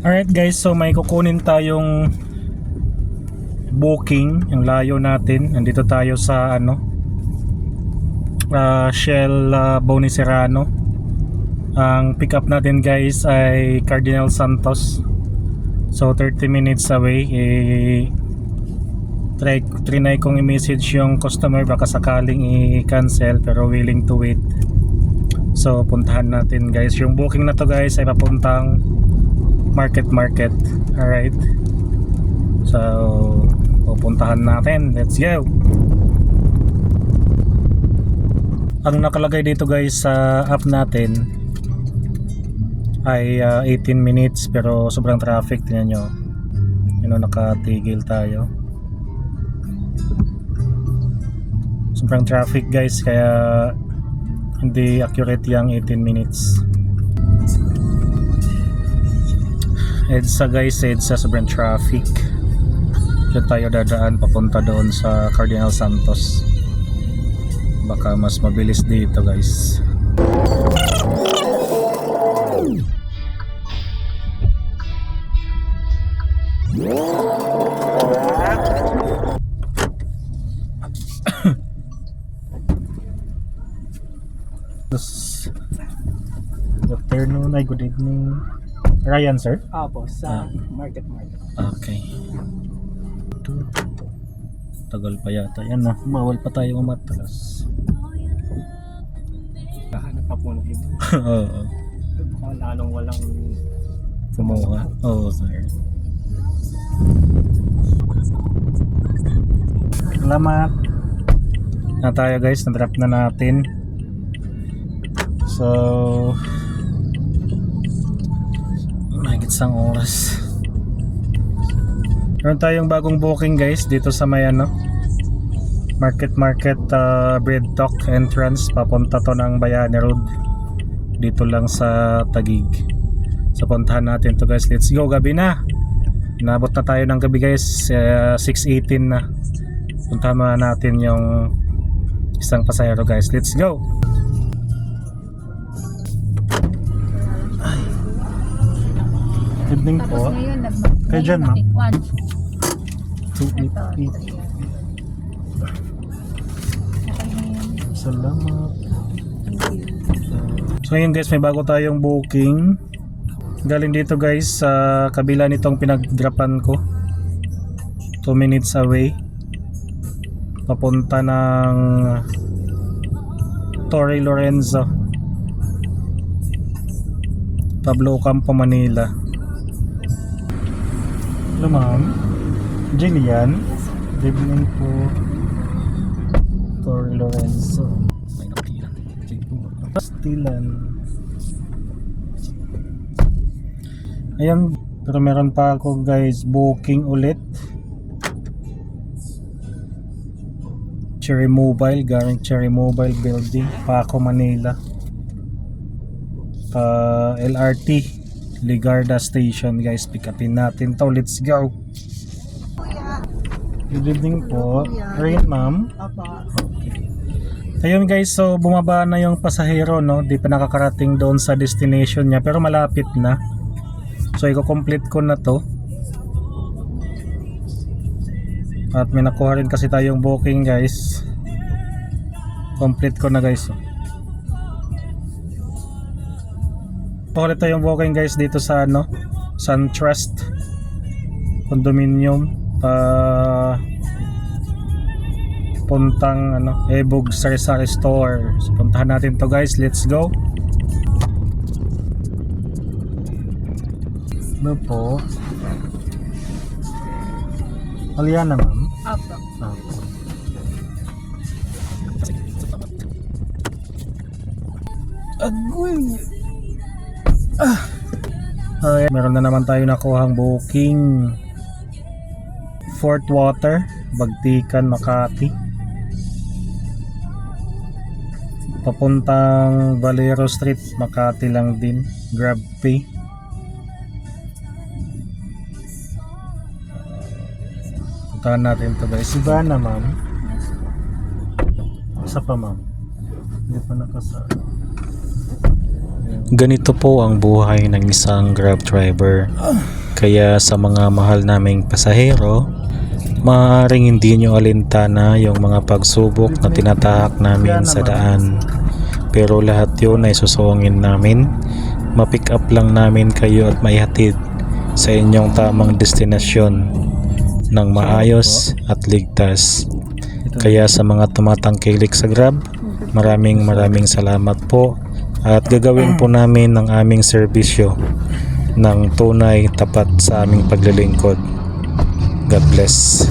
Alright guys, so may kukunin tayong booking. Yung layo natin, nandito tayo sa Shell Boni Serrano. Ang pick up natin guys ay Cardinal Santos, so 30 minutes away. Trinay kong i-message yung customer, baka sakaling i-cancel pero willing to wait. So puntahan natin guys. Yung booking na to guys ay papuntang market. Alright, so pupuntahan natin. Let's go. Ang nakalagay dito guys sa app natin ay 18 minutes pero sobrang traffic. Tingnan nyo, nakatigil tayo. Sobrang traffic guys, kaya hindi accurate yung 18 minutes. EDSA guys, EDSA, sobrang traffic. Diyan tayo dadaan papunta doon sa Cardinal Santos. Baka mas mabilis dito guys. Good afternoon, ay good evening. Ryan sir? Opo, sa market. Okay. Tagal pa yata yan na. Bawal pa tayo umatras. Kahanap pa po ng iba. Oo. Baka lalong walang Kumuha. Oo sir. Salamat. Na tayo guys, na-drop na natin. So mahigit isang oras. Meron tayong bagong booking guys dito sa may market Bread Talk entrance. Papunta to ng Bayani Road, dito lang sa Taguig. So puntahan natin to guys. Let's go. Gabi na, nabot na tayo ng gabi guys. 6:18 na. Puntahan na natin yung isang pasahero guys. Let's go. Evening po. Kaya dyan ma'am. 288. Salamat. So ngayon guys, may bago tayong booking. Galing dito guys sa kabila nitong pinag-dropan ko. 2 minutes away. Papunta ng Torre Lorenzo, Pablo Campo, Manila. Hello ma'am, Jillian. Good evening po. Torre Lorenzo. May nakatila. Pastilan. Ayan, pero meron pa ako guys booking ulit. Cherry Mobile, galing Cherry Mobile Building, Paco, Manila. LRT Ligarda Station guys, pick upin natin to. Let's go. Good evening po. Rain ma'am. Ayun guys, so bumaba na yung pasahero, di pa nakakarating doon sa destination niya pero malapit na. So i-complete ko na to. At may nakuha rin kasi tayong booking guys. Complete ko na guys. Ulit tayong booking guys dito sa SunTrust Condominium, puntang Ebog Sari-Sari Store. So, puntahan natin to guys. Let's go. Ano po? Aliana ma'am? Opo. Agoy. Meron na naman tayo nakuhang booking. Fort Water, Bagtikan, Makati. Papuntang Valero Street, Makati lang din. GrabPay. Puntahan natin to guys. Iba na ma'am. Isa pa ma'am. Hindi pa nakasama. Ayan. Ganito po ang buhay ng isang Grab driver. Kaya sa mga mahal naming pasahero, maaaring hindi nyo alintana yung mga pagsubok na tinatahak namin sa daan. Pero lahat yun ay susungin namin. Ma-pick up lang namin kayo at maihatid sa inyong tamang destinasyon ng maayos at ligtas. Kaya sa mga tumatangkilik sa Grab, maraming salamat po at gagawin po namin ang aming serbisyo ng tunay tapat sa aming paglilingkod. God bless.